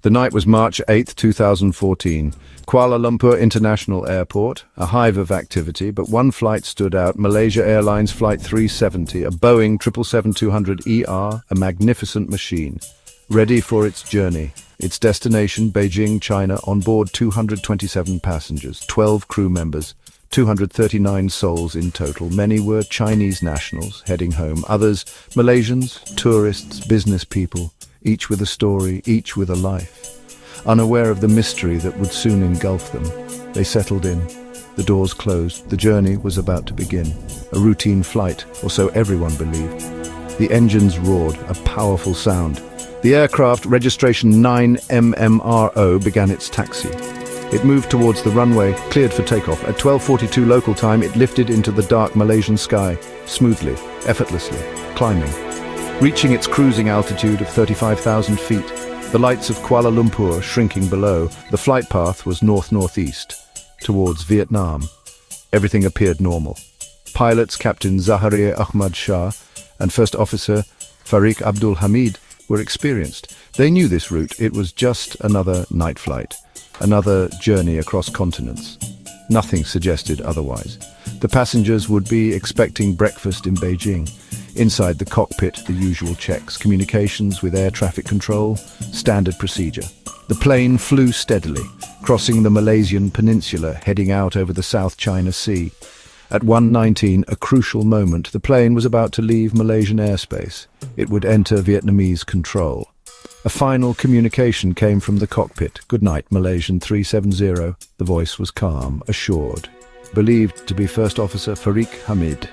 The night was March 8, 2014. Kuala Lumpur International Airport, a hive of activity, but one flight stood out, Malaysia Airlines Flight 370, a Boeing 777-200ER, a magnificent machine. Ready for its journey. Its destination, Beijing, China, on board 227 passengers, 12 crew members, 239 souls in total. Many were Chinese nationals heading home, others Malaysians, tourists, business people, each with a story, each with a life. Unaware of the mystery that would soon engulf them, they settled in. The doors closed. The journey was about to begin. A routine flight, or so everyone believed. The engines roared, a powerful sound. The aircraft, registration 9MMRO, began its taxi. It moved towards the runway, cleared for takeoff. At 12:42 local time, it lifted into the dark Malaysian sky, smoothly, effortlessly, climbing. Reaching its cruising altitude of 35,000 feet, the lights of Kuala Lumpur shrinking below, the flight path was north-northeast, towards Vietnam. Everything appeared normal. Pilots Captain Zaharia Ahmad Shah and First Officer Farik Abdul Hamid were experienced. They knew this route. It was just another night flight, another journey across continents. Nothing suggested otherwise. The passengers would be expecting breakfast in Beijing. Inside the cockpit, the usual checks, communications with air traffic control, standard procedure. The plane flew steadily, crossing the Malaysian peninsula, heading out over the South China Sea. At 1:19, a crucial moment, the plane was about to leave Malaysian airspace. It would enter Vietnamese control. A final communication came from the cockpit. "Good night, Malaysian 370. The voice was calm, assured. Believed to be First Officer Farik Hamid.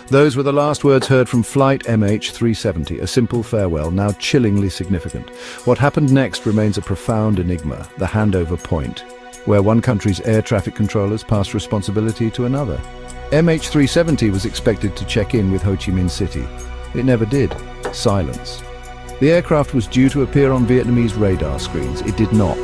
Those were the last words heard from Flight MH370, a simple farewell, now chillingly significant. What happened next remains a profound enigma, the handover point, where one country's air traffic controllers passed responsibility to another. MH370 was expected to check in with Ho Chi Minh City. It never did. Silence. The aircraft was due to appear on Vietnamese radar screens. It did not.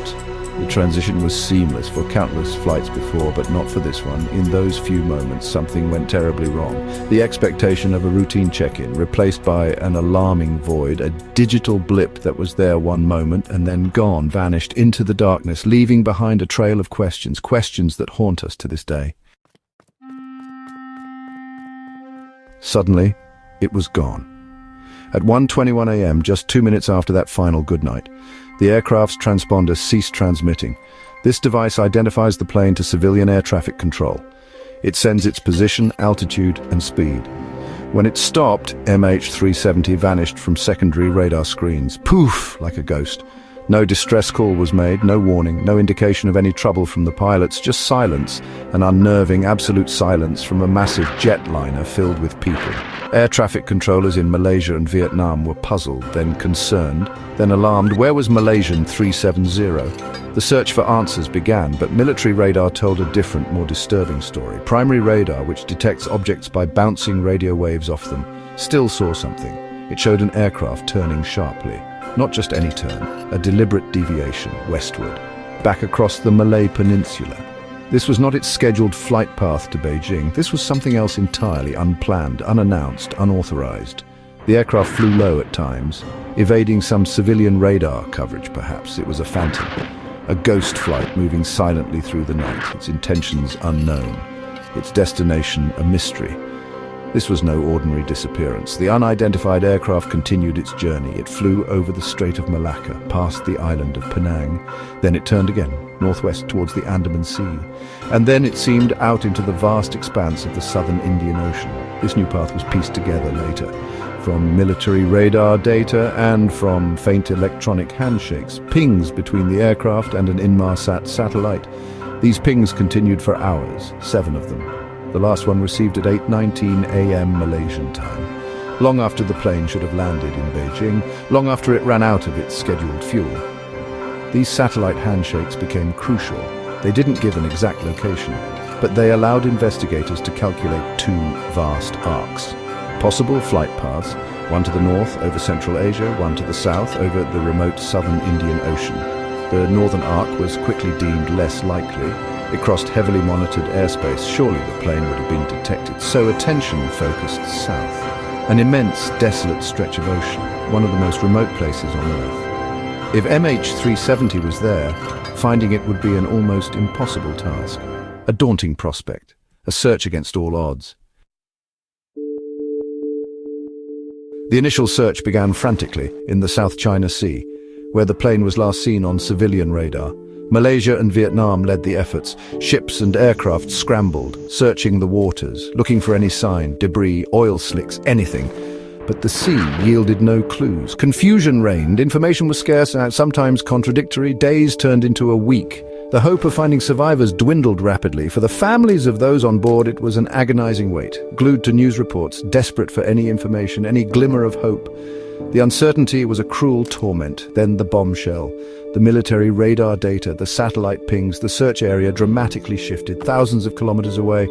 The transition was seamless for countless flights before, but not for this one. In those few moments, something went terribly wrong. The expectation of a routine check-in, replaced by an alarming void, a digital blip that was there one moment and then gone, vanished into the darkness, leaving behind a trail of questions, questions that haunt us to this day. Suddenly, it was gone. At 1:21 a.m., just 2 minutes after that final goodnight, the aircraft's transponder ceased transmitting. This device identifies the plane to civilian air traffic control. It sends its position, altitude, and speed. When it stopped, MH370 vanished from secondary radar screens. Poof, like a ghost. No distress call was made, no warning, no indication of any trouble from the pilots, just silence, an unnerving, absolute silence from a massive jetliner filled with people. Air traffic controllers in Malaysia and Vietnam were puzzled, then concerned, then alarmed. Where was Malaysian 370? The search for answers began, but military radar told a different, more disturbing story. Primary radar, which detects objects by bouncing radio waves off them, still saw something. It showed an aircraft turning sharply. Not just any turn, a deliberate deviation westward, back across the Malay Peninsula. This was not its scheduled flight path to Beijing. This was something else entirely, unplanned, unannounced, unauthorized. The aircraft flew low at times, evading some civilian radar coverage perhaps. It was a phantom, a ghost flight moving silently through the night, its intentions unknown, its destination a mystery. This was no ordinary disappearance. The unidentified aircraft continued its journey. It flew over the Strait of Malacca, past the island of Penang. Then it turned again, northwest towards the Andaman Sea. And then it seemed out into the vast expanse of the southern Indian Ocean. This new path was pieced together later, from military radar data and from faint electronic handshakes, pings between the aircraft and an Inmarsat satellite. These pings continued for hours, 7 of them. The last one received at 8:19 a.m. Malaysian time, long after the plane should have landed in Beijing, long after it ran out of its scheduled fuel. These satellite handshakes became crucial. They didn't give an exact location, but they allowed investigators to calculate 2 vast arcs. Possible flight paths, one to the north over Central Asia, one to the south over the remote southern Indian Ocean. The northern arc was quickly deemed less likely. It crossed heavily monitored airspace. Surely the plane would have been detected. So attention focused south. An immense, desolate stretch of ocean, one of the most remote places on Earth. If MH370 was there, finding it would be an almost impossible task. A daunting prospect, a search against all odds. The initial search began frantically in the South China Sea, where the plane was last seen on civilian radar. Malaysia and Vietnam led the efforts. Ships and aircraft scrambled, searching the waters, looking for any sign, debris, oil slicks, anything. But the sea yielded no clues. Confusion reigned, information was scarce and sometimes contradictory. Days turned into a week. The hope of finding survivors dwindled rapidly. For the families of those on board, it was an agonizing wait, glued to news reports, desperate for any information, any glimmer of hope. The uncertainty was a cruel torment. Then the bombshell. The military radar data, the satellite pings, the search area dramatically shifted, thousands of kilometers away.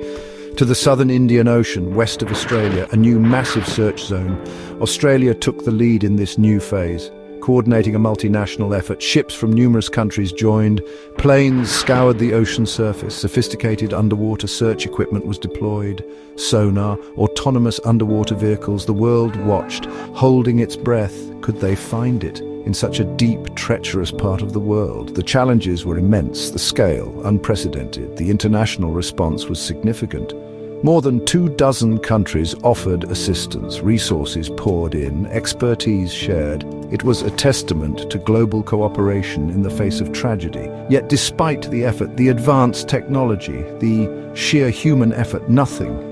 To the southern Indian Ocean, west of Australia, a new massive search zone. Australia took the lead in this new phase. Coordinating a multinational effort, ships from numerous countries joined. Planes scoured the ocean surface. Sophisticated underwater search equipment was deployed. Sonar, autonomous underwater vehicles. The world watched, holding its breath. Could they find it? In such a deep, treacherous part of the world, the challenges were immense, the scale unprecedented, the international response was significant. More than 24 countries offered assistance, resources poured in, expertise shared. It was a testament to global cooperation in the face of tragedy. Yet despite the effort, the advanced technology, the sheer human effort, nothing.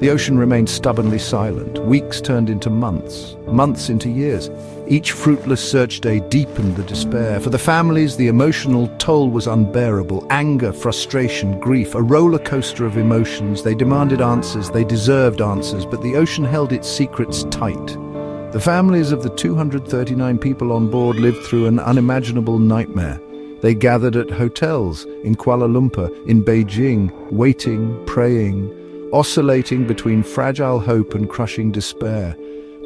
The ocean remained stubbornly silent. Weeks turned into months, months into years. Each fruitless search day deepened the despair. For the families, the emotional toll was unbearable. Anger, frustration, grief, a roller coaster of emotions. They demanded answers, they deserved answers, but the ocean held its secrets tight. The families of the 239 people on board lived through an unimaginable nightmare. They gathered at hotels in Kuala Lumpur, in Beijing, waiting, praying, oscillating between fragile hope and crushing despair.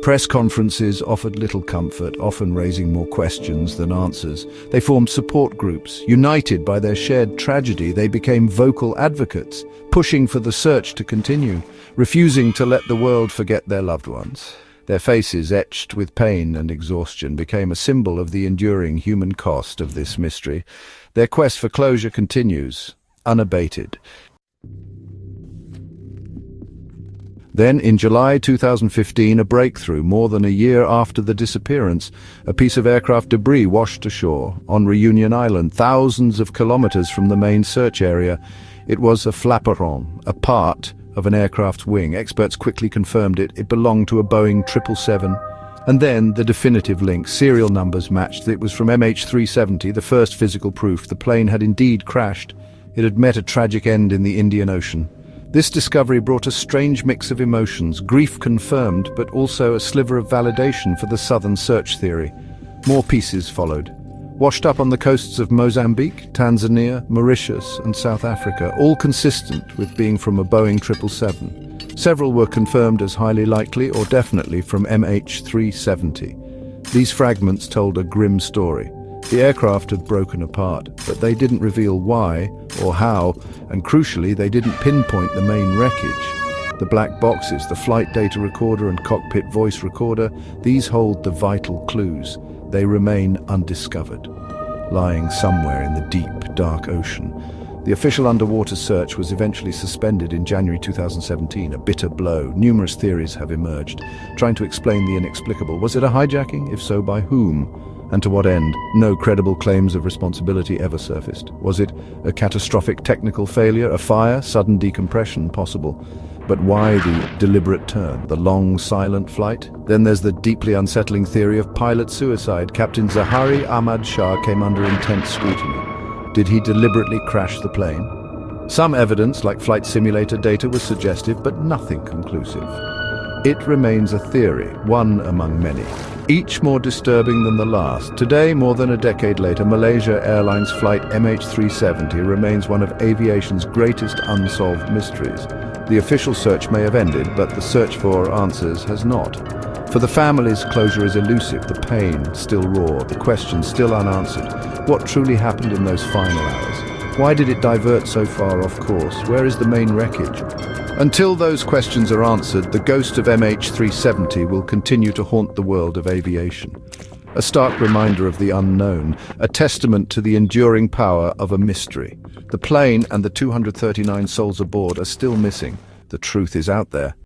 Press conferences offered little comfort, often raising more questions than answers. They formed support groups. United by their shared tragedy, they became vocal advocates, pushing for the search to continue, refusing to let the world forget their loved ones. Their faces, etched with pain and exhaustion, became a symbol of the enduring human cost of this mystery. Their quest for closure continues, unabated. Then, in July 2015, a breakthrough. More than a year after the disappearance, a piece of aircraft debris washed ashore on Reunion Island, thousands of kilometers from the main search area. It was a flaperon, a part of an aircraft's wing. Experts quickly confirmed it. It belonged to a Boeing 777. And then the definitive link, serial numbers matched. It was from MH370, the first physical proof. The plane had indeed crashed. It had met a tragic end in the Indian Ocean. This discovery brought a strange mix of emotions, grief confirmed, but also a sliver of validation for the southern search theory. More pieces followed. Washed up on the coasts of Mozambique, Tanzania, Mauritius, and South Africa, all consistent with being from a Boeing 777. Several were confirmed as highly likely or definitely from MH370. These fragments told a grim story. The aircraft had broken apart, but they didn't reveal why or how, and crucially, they didn't pinpoint the main wreckage. The black boxes, the flight data recorder and cockpit voice recorder, these hold the vital clues. They remain undiscovered, lying somewhere in the deep, dark ocean. The official underwater search was eventually suspended in January 2017, a bitter blow. Numerous theories have emerged, trying to explain the inexplicable. Was it a hijacking? If so, by whom? And to what end? No credible claims of responsibility ever surfaced. Was it a catastrophic technical failure, a fire, sudden decompression? Possible. But why the deliberate turn, the long, silent flight? Then there's the deeply unsettling theory of pilot suicide. Captain Zahari Ahmad Shah came under intense scrutiny. Did he deliberately crash the plane? Some evidence, like flight simulator data, was suggestive, but nothing conclusive. It remains a theory, one among many, each more disturbing than the last. Today, more than a decade later, Malaysia Airlines Flight MH370 remains one of aviation's greatest unsolved mysteries. The official search may have ended, but the search for answers has not. For the families, closure is elusive, the pain still raw, the questions still unanswered. What truly happened in those final hours? Why did it divert so far off course? Where is the main wreckage? Until those questions are answered, the ghost of MH370 will continue to haunt the world of aviation. A stark reminder of the unknown, a testament to the enduring power of a mystery. The plane and the 239 souls aboard are still missing. The truth is out there.